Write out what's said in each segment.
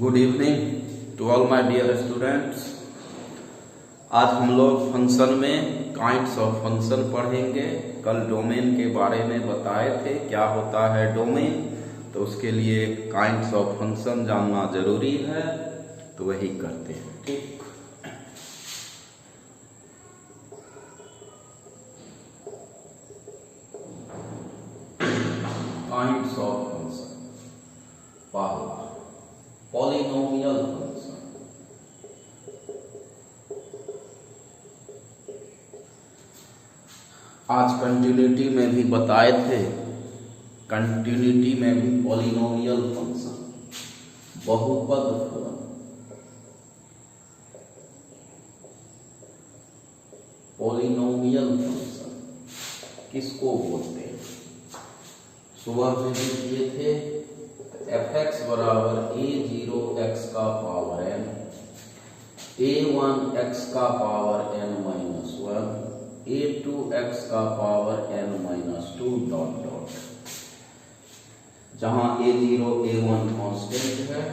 Good evening to all my dear students. आज हम लोग फंक्शन में काइंड्स ऑफ फंक्शन पढ़ेंगे। कल डोमेन के बारे में बताए थे क्या होता है डोमेन, तो उसके लिए काइंड्स ऑफ फंक्शन जानना जरूरी है, तो वही करते हैं। ठीक, काइंड्स ऑफ फंक्शन। पहला पॉलिनोमियल फंक्शन। आज कंटिन्यूटी में भी बताए थे, कंटिन्यूटी में भी पॉलिनोमियल फंक्शन, बहुपद फलन, पॉलिनोमियल फंक्शन किसको बोलते हैं? सुबह में भी किए थे। fx बराबर a0 x का पावर n, a1 x का power n minus 1, a2 x का power n minus 2 dot dot, जहां a0 a1 कांस्टेंट है,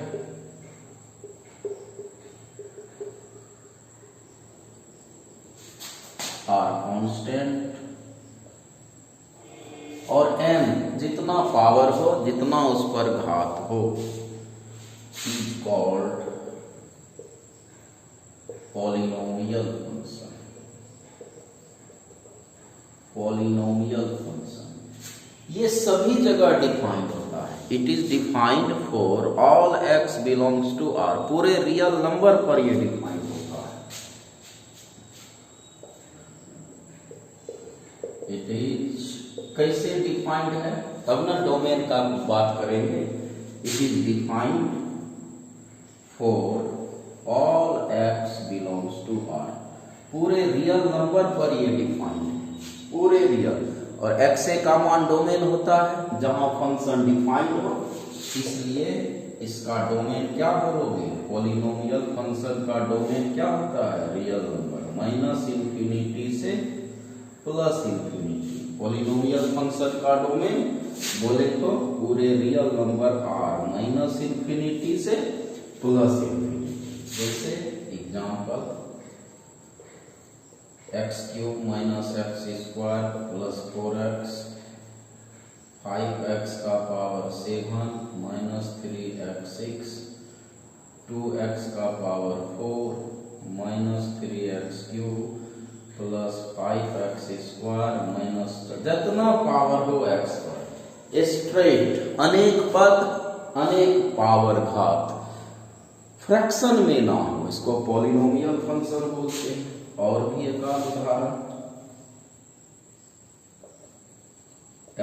r कांस्टेंट, और n जितना पावर हो, जितना उस पर घात हो, is called polynomial function. Polynomial function ये सभी जगह डिफाइंड होता है। It is defined for all x belongs to r। पूरे रियल नंबर पर ये डिफाइंड होता है। इट इज कैसे डिफाइंड है, तब ना डोमेन का बात करेंगे। It is defined for all x belongs to r। पूरे रियल नंबर पर ये डिफाइंड है, पूरे रियल। और x का मान डोमेन होता है जहां फंक्शन डिफाइंड हो, इसलिए इसका डोमेन क्या बोलोगे? पॉलिनोमियल फंक्शन का डोमेन क्या होता है? रियल नंबर, माइनस इंफिनिटी से प्लस इंफिनिटी। पॉलिनोमियल फंक्शन का डोमेन बोले तो पूरे real number r, minus infinity से प्लस इंफिनिटी। जैसे example x cube minus x square plus 4x, 5x का पावर 7 माइनस 3x 6, 2x का power 4 minus 3x cube plus 5x square minus, जितना power हो x पर, स्ट्रेट अनेक पद, अनेक पावर घात, फ्रैक्शन में ना हो, इसको पॉलिनोमियल फंक्शन बोलते हैं। और भी एक उदाहरण,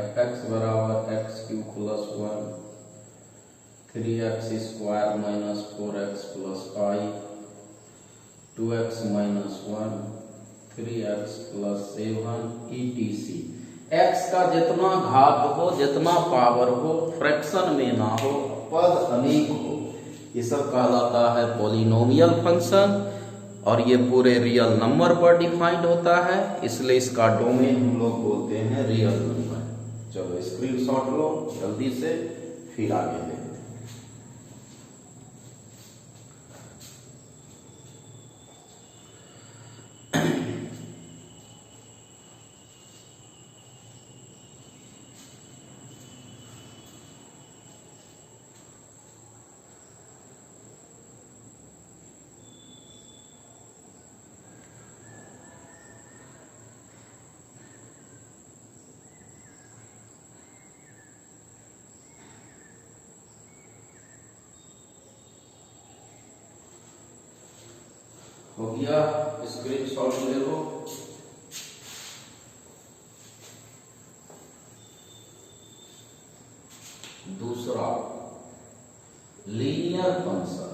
fx बराबर x cube plus 1, 3x square minus 4x plus 5, 2x minus 1, 3x plus 7 etc। x का जितना घात हो, जितना पावर हो, फ्रैक्शन में ना हो, पद अनेक हो, ये सब कहलाता है पॉलिनोमियल फंक्शन। और ये पूरे रियल नंबर पर डिफाइंड होता है, इसलिए इसका डोमेन हम लोग बोलते हैं रियल नंबर। चलो स्क्रीनशॉट लो जल्दी से, फिर आगे देखते हैं। हो गया, स्क्रीनशॉट ले लो। दूसरा लीनियर फंक्शन,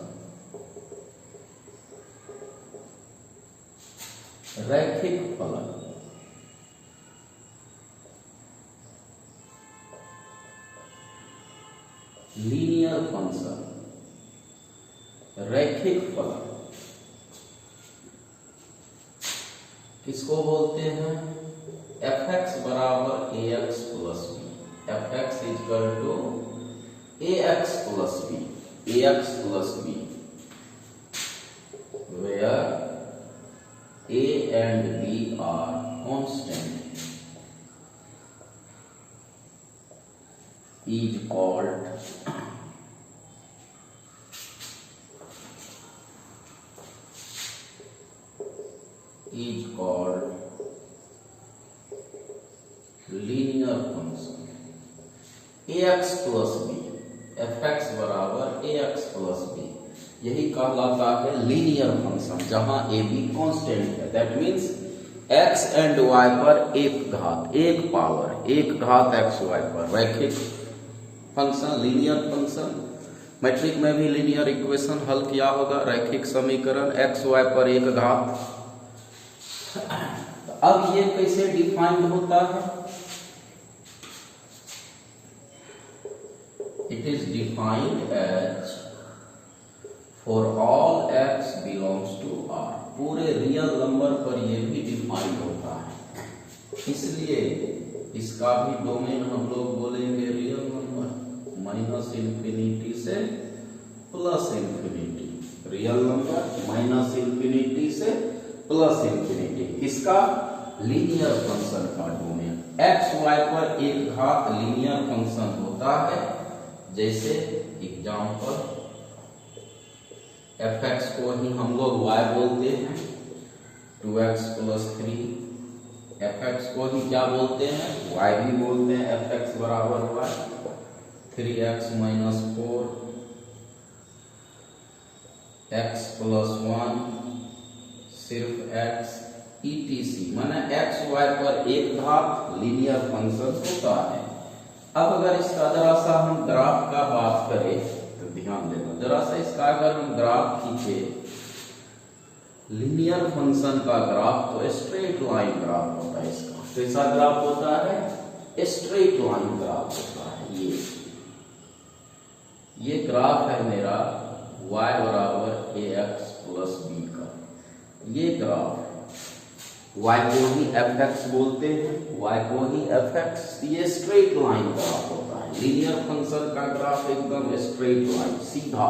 रैखिक फलन। लीनियर फंक्शन, रैखिक फलन किसको बोलते हैं? fx बराबर ax plus B. fx equal to ax plus B. ax plus b, where a and b are constant, is called linear function. ax plus b, fx बराबर ax plus b, यही कहलाता है लीनियर फंक्शन, जहां A B constant है। That means x and y पर एक घात x y पर रैखिक फंक्शन, लीनियर फंक्शन। मैट्रिक में भी लीनियर इक्वेशन हल किया होगा, रैखिक समीकरण x y पर एक घात। अब ये कैसे डिफाइंड होता है? It is defined as for all x belongs to r। पूरे रियल नंबर पर ये भी डिफाइंड होता है, इसलिए इसका भी डोमेन हम लोग बोलेंगे रियल नंबर, माइनस इंफिनिटी से plus infinity. Real number minus infinity से प्लस इंफिनिटी, किसका? लीनियर फंक्शन का डोमेन। एक्स वाई पर एक घात लीनियर फंक्शन होता है, जैसे एग्जांपल fx को ही हम लोग y बोलते हैं, 2x plus 3। fx को ही क्या बोलते हैं? y भी बोलते हैं। fx बराबर y, 3x minus 4 x plus 1 सिर्फ x etc, माने x y पर एक घात लीनियर फंक्शन होता है। अब अगर इसका जरा सा हम ग्राफ का बात करें तो ध्यान देना, जरा सा इसका अगर हम ग्राफ खींचे, लीनियर फंक्शन का ग्राफ तो स्ट्रेट लाइन ग्राफ होता है। इसका कैसा ग्राफ होता है? स्ट्रेट लाइन ग्राफ होता है। ये ग्राफ है मेरा y बराबर ax प्लस b का, ये ग्राफ है। y को ही fx बोलते हैं, y को ही fx। ये स्ट्रेट लाइन ग्राफ होता है। लीनियर फंक्शन का ग्राफ एकदम स्ट्रेट लाइन, सीधा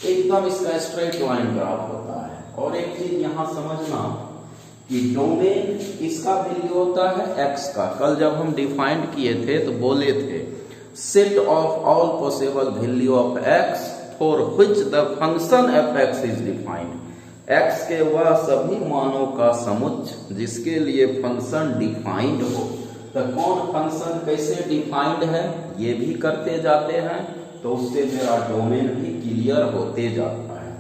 एकदम इसका स्ट्रेट लाइन ग्राफ होता है। और एक चीज यहां समझना कि डोमेन इसका वैल्यू होता है x का। कल जब हम डिफाइंड किए थे तो बोले थे set of all possible value of x for which the function fx is defined. x के वह सभी मानों का समुच्चय जिसके लिए फंक्शन डिफाइंड हो। तो कौन फंक्शन कैसे डिफाइंड है ये भी करते जाते हैं, तो उससे मेरा डोमेन भी क्लियर होते जाता है।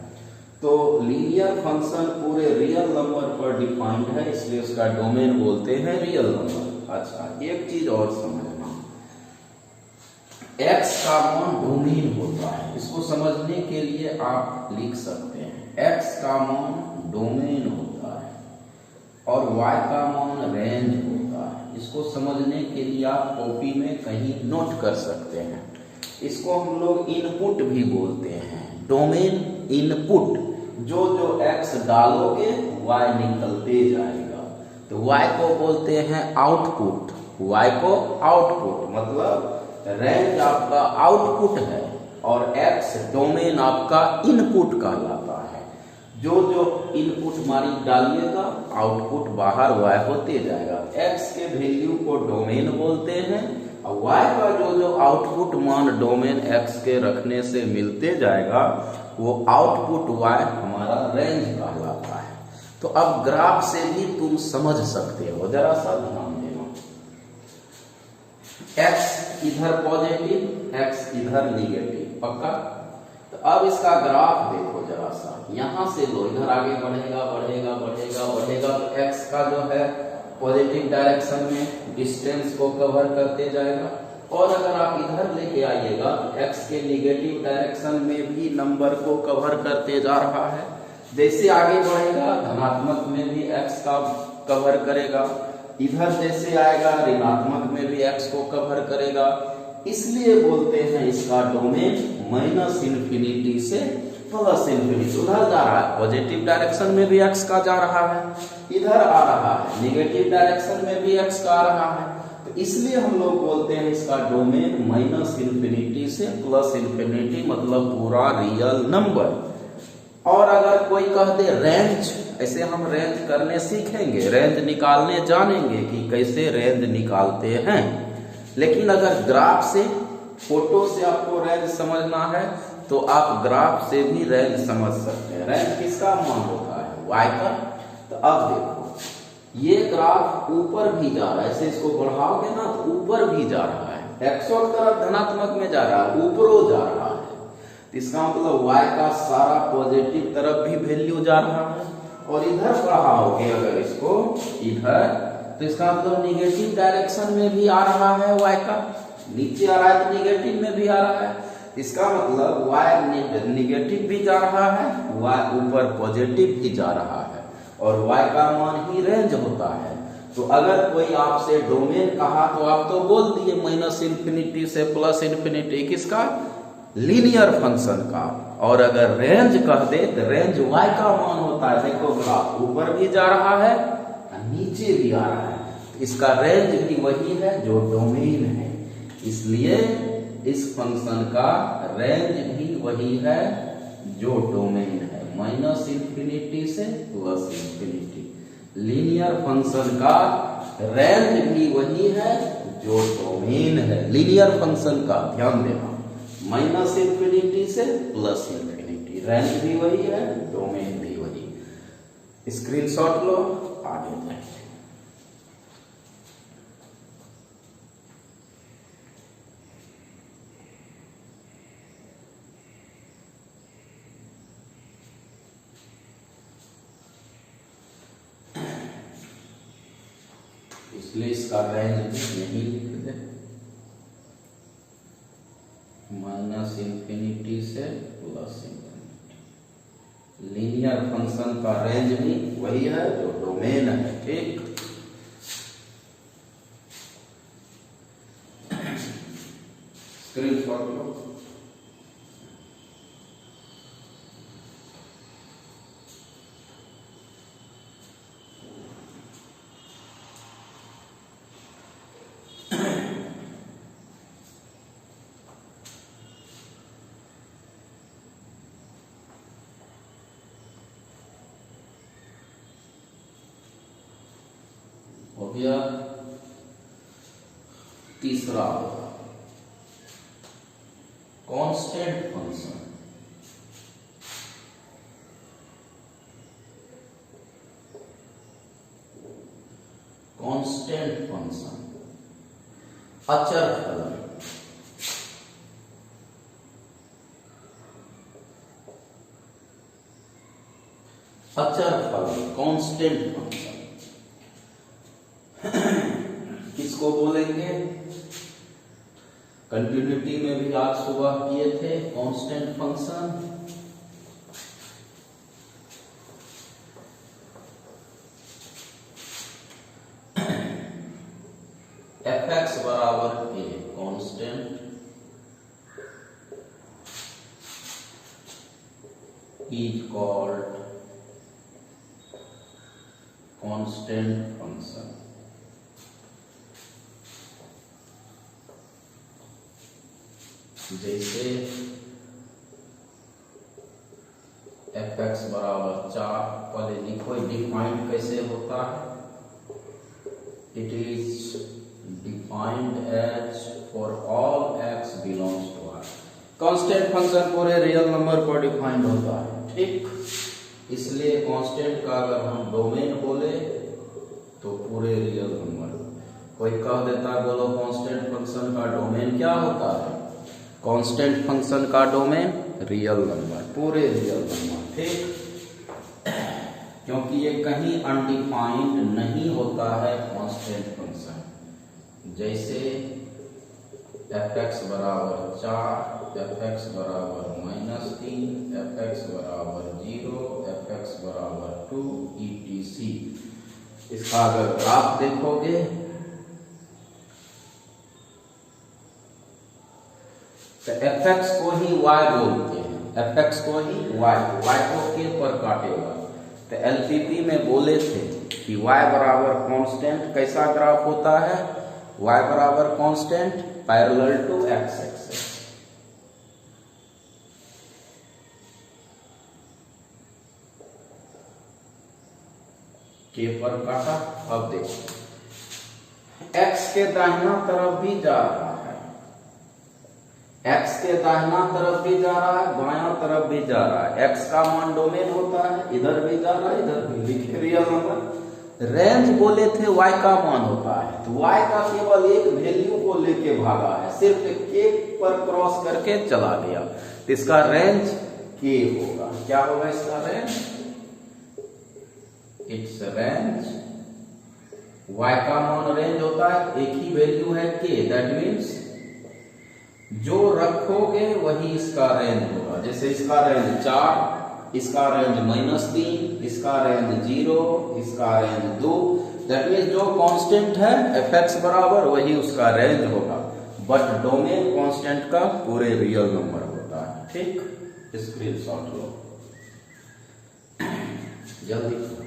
तो लीनियर फंक्शन पूरे रियल नंबर पर डिफाइंड है, इसलिए उसका डोमेन बोलते हैं रियल नंबर। अच्छा, एक चीज और समझना, x का मान डोमेन होता है। इसको समझने के लिए आप लिख सकते हैं x का मान डोमेन होता है और y का मान रेंज होता है। इसको समझने के लिए आप कॉपी में कहीं नोट कर सकते हैं। इसको हम लोग इनपुट भी बोलते हैं। डोमेन इनपुट, जो जो x डालोगे y निकलते जाएगा, तो y को बोलते हैं आउटपुट। y को आउटपुट मतलब रेंज आपका आउटपुट है और x डोमेन आपका इनपुट कहलाता है। जो जो इनपुट मारी डालिएगा आउटपुट बाहर y होते जाएगा। x के वैल्यू को डोमेन बोलते हैं और y का जो जो आउटपुट मान डोमेन x के रखने से मिलते जाएगा वो आउटपुट y हमारा रेंज कहलाता है। तो अब ग्राफ से भी तुम समझ सकते हो, जरा सा ध्यान देना। x इधर पॉजिटिव, x इधर निगेटिव, पक्का? तो अब इसका ग्राफ देखो जरा सा, यहां से लो, इधर आगे बढ़ेगा बढ़ेगा बढ़ेगा बढ़ेगा, तो x का जो है पॉजिटिव डायरेक्शन में डिस्टेंस को कवर करते जाएगा। और अगर आप इधर लेके आइएगा तो x के निगेटिव डायरेक्शन में भी नंबर को कवर करते जा रहा है। जैसे आगे बढ़ेगा धनात्मक में भी x का कवर करेगा, इधर जैसे आएगा ऋणात्मक में भी x को कवर करेगा। इसलिए बोलते हैं इसका डोमेन माइनस इंफिनिटी से प्लस इंफिनिटी। उधर जा रहा है पॉजिटिव डायरेक्शन में भी x का जा रहा है, इधर आ रहा है निगेटिव डायरेक्शन में भी x का आ रहा है। तो इसलिए हम लोग बोलते हैं इसका डोमेन माइनस इन्फिनिटी से प्लस इन्फिनिटी, मतलब पूरा रियल नंबर। और अगर कोई कह दे रेंज, ऐसे हम रेंज करने सीखेंगे, रेंज निकालने जानेंगे कि कैसे रेंज निकालते हैं। लेकिन अगर ग्राफ से, फोटो से आपको रेंज समझना है तो आप ग्राफ से भी रेंज समझ सकते हैं। रेंज किसका मान होता है? y का। तो अब देखो ये ग्राफ ऊपर भी जा रहा है, ऐसे इसको बढ़ाओगे ना तो ऊपर भी जा रहा है, एक्सो की तरफ धनात्मक में जा रहा है, ऊपरों जा रहा है। तो इसका मतलब y का सारा पॉजिटिव तरफ भी वैल्यू जा रहा है। और इधर बढ़ाओगे अगर इसको इधर, तो इसका मतलब निगेटिव डायरेक्शन में भी आ रहा है y का, नीचे आ रहा है तो निगेटिव में भी आ रहा है। इसका मतलब y निगेटिव भी जा रहा है, y ऊपर पॉजिटिव भी जा रहा है, और y का मान ही रेंज होता है। तो अगर कोई आपसे डोमेन कहा तो आप तो बोल दिए माइनस इन्फिनिटी से प्लस इन्फिनिटी, किसका? लीनियर फंक्शन का। और अगर रेंज कह दे तो रेंज y का मान होता है। देखो ग्राफ ऊपर भी जा रहा है और नीचे भी आ रहा है, इसका रेंज भी वही है जो डोमेन है। इसलिए इस फंक्शन का रेंज भी वही है जो डोमेन है, माइनस इन्फिनिटी से प्लस इन्फिनिटी। लीनियर फंक्शन का रेंज भी वही है जो डोमेन है, लीनियर फंक्शन का, ध्यान देना, माइनस इन्फिनिटी से प्लस इन्फिनिटी, रेंज भी वही है, डोमेन भी वही। स्क्रीनशॉट लो, आगे बढ़ते। इसलिए इसका रेंज भी यही लिख दे, माइनस इन्फिनिटी से प्लस इन्फिनिटी। लीनियर फंक्शन का रेंज भी वही है जो डोमेन है, ठीक। स्क्रीनशॉट लो। हो गया तीसरा, कांस्टेंट फंक्शन। कांस्टेंट फंक्शन, अचर फलन। अचर फलन, कांस्टेंट फंक्शन किसको बोलेंगे? कंटिन्यूटी में भी आज सुबह किए थे कांस्टेंट फंक्शन। fx बराबर a, constant is called constant function. जैसे fx बराबर 4, पहले लिखो डिफाइंड कैसे होता है। It is defined as for all x belongs to R। Constant function पूरे रियल नंबर पर डिफाइंड होता है, ठीक। इसलिए कांस्टेंट का अगर हम डोमेन बोले तो पूरे रियल नंबर। कोई कह देता है बोलो कांस्टेंट फंक्शन का डोमेन क्या होता है? कांस्टेंट फंक्शन का डोमेन रियल नंबर, पूरे रियल नंबर, ठीक। क्योंकि ये कहीं अनडिफाइंड नहीं होता है कांस्टेंट फंक्शन। जैसे fx बराबर 4, fx बराबर -3, fx बराबर 0, fx बराबर 2 etc। इसका अगर ग्राफ देखोगे तो fx को ही y बोलते हैं, fx को ही y को k पर काटेगा। तो LPP में बोले थे कि y बराबर कांस्टेंट कैसा ग्राफ होता है? y बराबर constant parallel to x axis. के पर काटा। अब देखो x के दाहिना तरफ भी जा रहा है, x के दाहिना तरफ भी जा रहा है, बायां तरफ भी जा रहा है। x का मान डोमेन होता है, इधर भी जा रहा है, इधर भी। लिखे रियल नंबर। रेंज बोले थे y का मान होता है, तो y का केवल एक वैल्यू को लेके भागा है, सिर्फ k पर क्रॉस करके चला गया, तो इसका रेंज k होगा। क्या होगा इसका रेंज? It's range. y का मान रेंज होता है, एक ही वैल्यू है k, दैट मीन्स जो रखोगे वही इसका रेंज होगा। जैसे इसका रेंज 4, इसका रेंज -3, इसका रेंज 0, इसका रेंज 2, दैट मीन्स जो कांस्टेंट है fx बराबर वही उसका रेंज होगा, बट डोमेन कांस्टेंट का पूरे रियल नंबर होता है। ठीक, स्क्रीनशॉट लो जल्दी।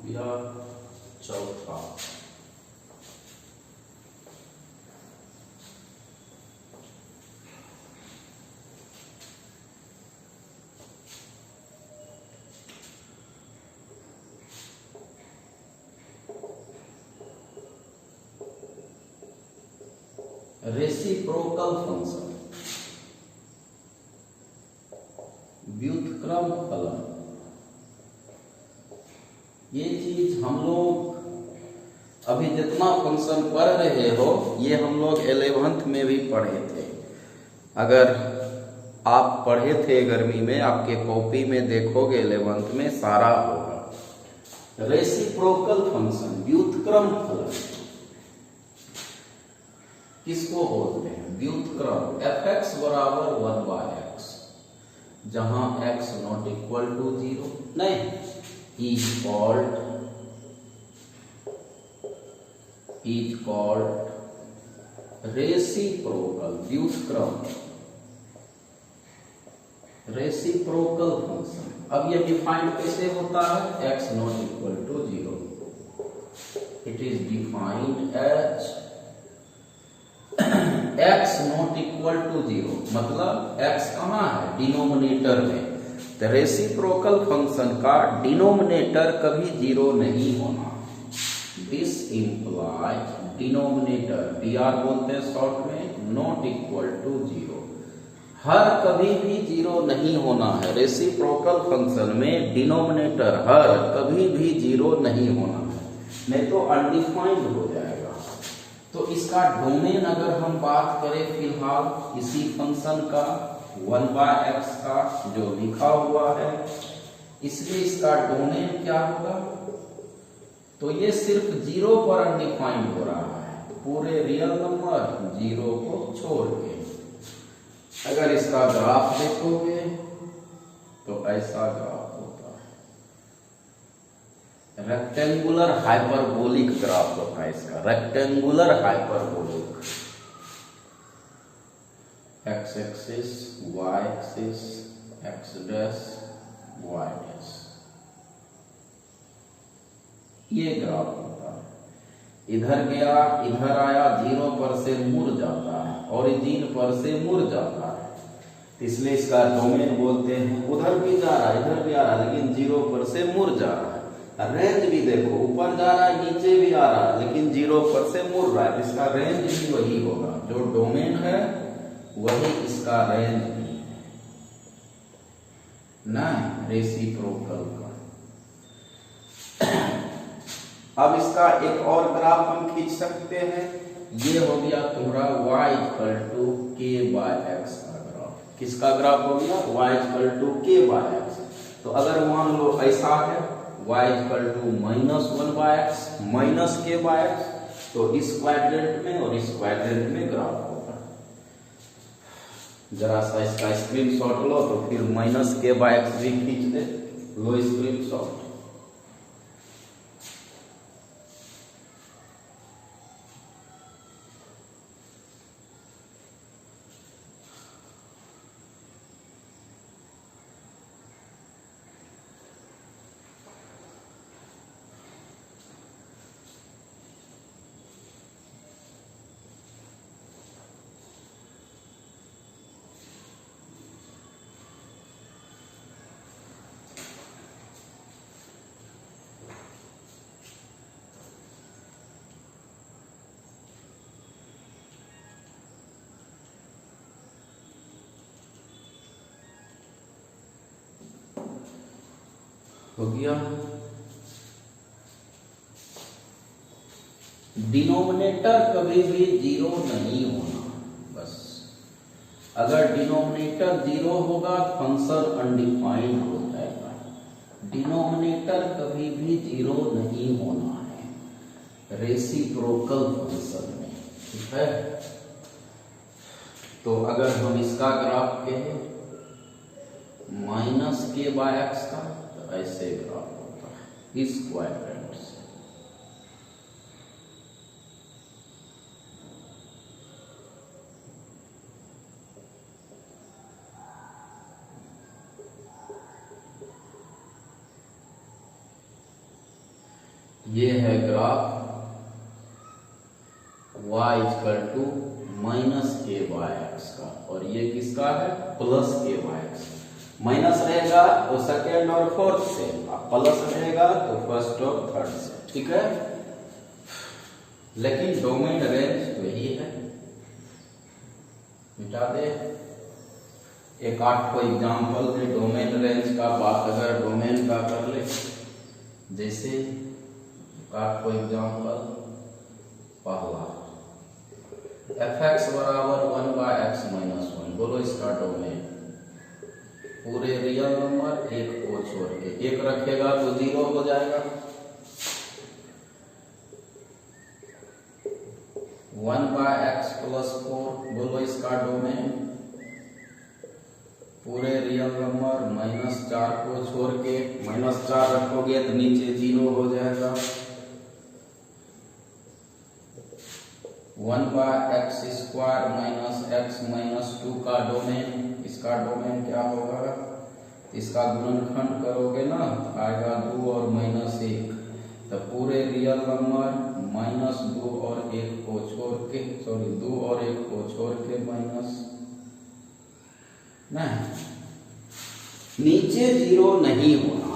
या चौथा रेसिप्रोकल फंक्शन, व्युत्क्रम फलन। ये चीज हम लोग अभी जितना फंक्शन पढ़ रहे हो ये हम लोग 11th में भी पढ़े थे। अगर आप पढ़े थे गर्मी में, आपके कॉपी में देखोगे 11th में सारा होगा। रेसिप्रोकल फंक्शन, व्युत्क्रम फलन किसको बोलते हैं? व्युत्क्रम। fx बराबर 1/x, जहां x नॉट इक्वल टू 0 नहीं, is called रेसिप्रोकल, व्युत्क्रम, रेसिप्रोकल फंक्शन। अब ये डिफाइंड कैसे होता है? x not equal to 0, it is defined as x not equal to 0, मतलब x कहाँ है? डिनोमिनेटर में। तो रेसिप्रोकल फंक्शन का डिनोमिनेटर कभी 0 नहीं होना। दिस इंप्लाइज डिनोमिनेटर, dr बोलते हैं शॉर्ट में, नॉट इक्वल टू 0, हर कभी भी 0 नहीं होना है। रेसिप्रोकल फंक्शन में डिनोमिनेटर हर कभी भी 0 नहीं होना है, नहीं तो अनडिफाइंड हो जाएगा। तो इसका डोमेन अगर हम बात करें फिलहाल इसी फंक्शन का 1/x का जो लिखा हुआ है, इसलिए इसका डोमेन क्या होगा? तो ये सिर्फ 0 पर अनडिफाइंड हो रहा है, तो पूरे रियल नंबर 0 को छोड़ के। अगर इसका ग्राफ देखोगे तो ऐसा ग्राफ होता है, रेक्टेंगुलर हाइपरबोलिक ग्राफ होता है इसका, rectangular hyperbolic. x axis, y axis, x dash, y dash, ये ग्राफ होता है। इधर गया, इधर आया, 0 पर से मुड़ जाता है, ओरिजिन पर से मुड़ जाता है, इसलिए इसका डोमेन बोलते हैं। उधर भी जा रहा है, इधर भी आ रहा है, लेकिन 0 पर से मुड़ जा रहा है। रेंज भी देखो, ऊपर जा रहा है, नीचे भी आ रहा है, लेकिन 0 पर से मुड़ रहा है, इसका रेंज भी वही होगा। जो डोमेन है वही इसका रेंज भी है, ना रेसिप्रोकल का। अब इसका एक और ग्राफ हम खींच सकते हैं। ये हो गया तुम्हारा y equal to k by X का ग्राफ। किसका ग्राफ हो गया? y equal to k by X. तो अगर मान लो ऐसा है y equal to -1 by X minus k by X, तो इस क्वाड्रेंट में और इस क्वाड्रेंट में ग्राफ होगा। जरा सा इसका स्क्रीनशॉट लो, तो फिर -k बाय एक्स भी खींच दे। लो स्क्रीनशॉट। हो गया। डिनोमिनेटर कभी भी जीरो नहीं होना। बस अगर डिनोमिनेटर जीरो होगा फंक्शन अनडिफाइंड हो जाएगा। डिनोमिनेटर कभी भी जीरो नहीं होना है रेसिप्रोकल फंक्शन में, ठीक है। तो अगर हम इसका ग्राफ कहें -k बाय एक्स का, तो ऐसे ग्राफ होता है इस क्वाड्रेंट से। ये है graph y equal to -k by X का, और ये किसका है? +k by X. माइनस रहेगा तो सेकेंड और फोर्थ से, प्लस रहेगा तो फर्स्ट और थर्ड से, ठीक है। लेकिन डोमेन रेंज तो यही है। मिटा दे। एक आठ को एग्जाम्पल दे डोमेन रेंज का। बात अगर डोमेन का कर ले, जैसे आठ को एग्जाम्पल पहला f(x) बराबर 1 बाय x माइनस 1। बोलो इसका डोमेन। पूरे रियल नंबर एक को छोड़ के, एक रखेगा तो 0 हो जाएगा। 1 बाय x प्लस 4। बोलो इसका डोमेन। पूरे रियल नंबर -4 को छोड़ के -4 रखोगे तो नीचे 0 हो जाएगा। 1 by x square minus x minus 2 का डोमेन। इसका डोमेन क्या होगा? इसका गुणनखंड करोगे ना, आएगा 2 और -1। तो पूरे रियल नंबर -2 और 1 को छोड़ के, सॉरी 2 और 1 को छोड़ के माइनस नहीं, नीचे 0 नहीं होना।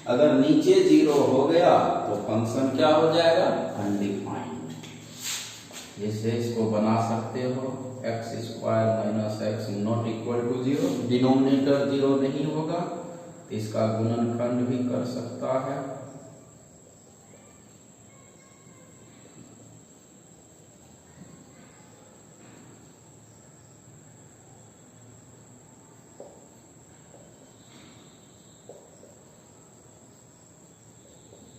अगर नीचे 0 हो गया तो फंक्शन क्या हो जाएगा? अनडिफाइंड। जैसे इसको बना सकते हो x square minus x not equal to 0। Denominator 0 नहीं होगा तो इसका गुणनखंड भी कर सकता है।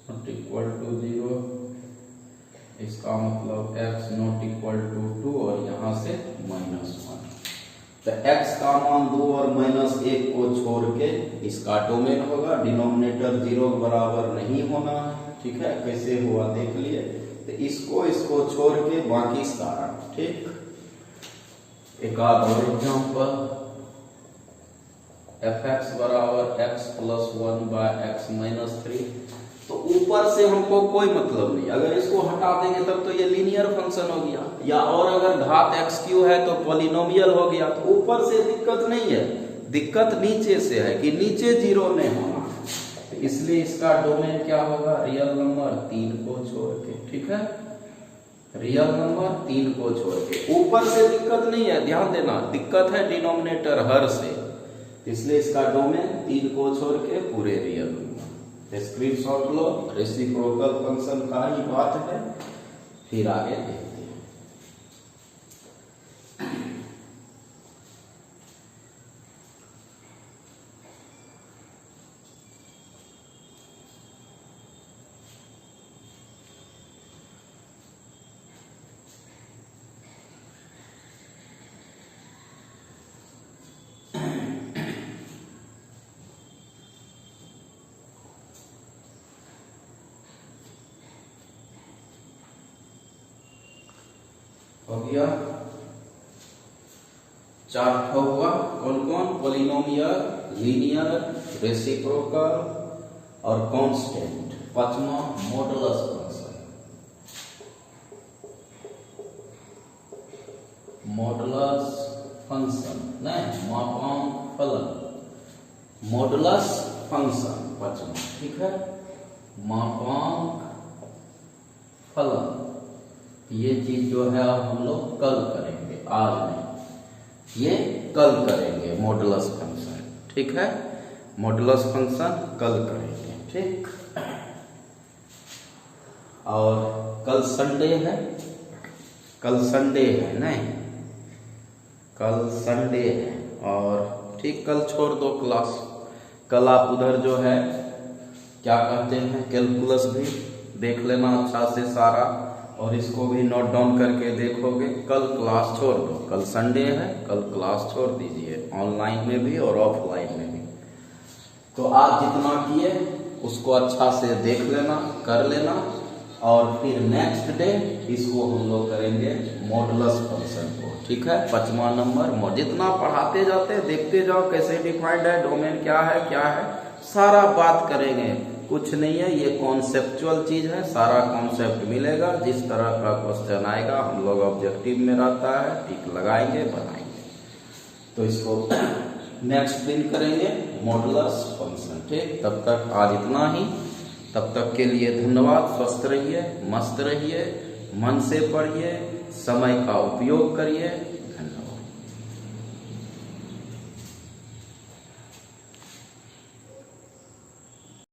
नॉट इक्वल टू 0, इसका मतलब x नॉट इक्वल टू 2 और यहां से -1। तो x का मान 2 और -1 को छोड़ के इसका डोमेन होगा। डिनोमिनेटर 0 बराबर नहीं होना है, ठीक है। कैसे हुआ देख लिए। तो इसको छोड़ के बाकी सारा, ठीक। एक और एग्जांपल, f(x) बराबर x plus 1 by x minus 3। तो ऊपर से हमको कोई मतलब नहीं, अगर इसको हटा देंगे तब तो ये लीनियर फंक्शन हो गया, या और अगर घात x³ है तो पॉलिनोमियल हो गया। तो ऊपर से दिक्कत नहीं है, दिक्कत नीचे से है कि नीचे 0 नहीं होना। तो इसलिए इसका डोमेन क्या होगा? रियल नंबर 3 को छोड़ के, ठीक है। रियल नंबर 3 को छोड़ के, ऊपर से दिक्कत नहीं है, ध्यान देना। दिक्कत है डिनोमिनेटर हर से, इसलिए इसका डोमेन 3 को छोड़ के पूरे रियल नंबर। स्क्रीनशॉट लो, रेसिप्रोकल फंक्शन का ही बात है, फिर आगे देखते हैं। हो गया, चार ठो हुआ। कौन कौन? पॉलिनोमियल, लीनियर, रेसिप्रोकल और कांस्टेंट। पांचवा मॉडुलस फंक्शन। मॉडुलस फंक्शन नहीं, मापांक फलन। मॉडुलस फंक्शन पांचवा, ठीक है। मापांक फलन, ये चीज जो है अब हम लोग कल करेंगे, आज नहीं, ये कल करेंगे मॉडुलस फंक्शन, ठीक है। मॉडुलस फंक्शन कल करेंगे, ठीक। और कल संडे है, कल संडे है नहीं, कल संडे है, और ठीक कल छोड़ दो क्लास। कल आप उधर जो है क्या कहते हैं, कैलकुलस भी देख लेना अच्छा से सारा, और इसको भी नोट डाउन करके देखोगे। कल क्लास छोड़ दो, कल संडे है, कल क्लास छोड़ दीजिए, ऑनलाइन में भी और ऑफलाइन में भी। तो आज जितना किए उसको अच्छा से देख लेना, कर लेना, और फिर नेक्स्ट डे इसको हम लोग करेंगे मॉडुलस फंक्शन को, ठीक है। 5वां नंबर, जितना पढ़ाते जाते देखते जाओ कैसे डिफाइंड है, डोमेन क्या है, सारा बात करेंगे। कुछ नहीं है, ये कॉन्सेप्चुअल चीज है, सारा कॉन्सेप्ट मिलेगा। जिस तरह का क्वेश्चन आएगा हम लोग ऑब्जेक्टिव में रहता है, टिक लगाएंगे, बनाएंगे। तो इसको नेक्स्ट दिन करेंगे मॉडुलस फंक्शन, ठीक। तब तक आज इतना ही, तब तक के लिए धन्यवाद। स्वस्थ रहिए, मस्त रहिए, मन से पढ़िए, समय का उपयोग करिए।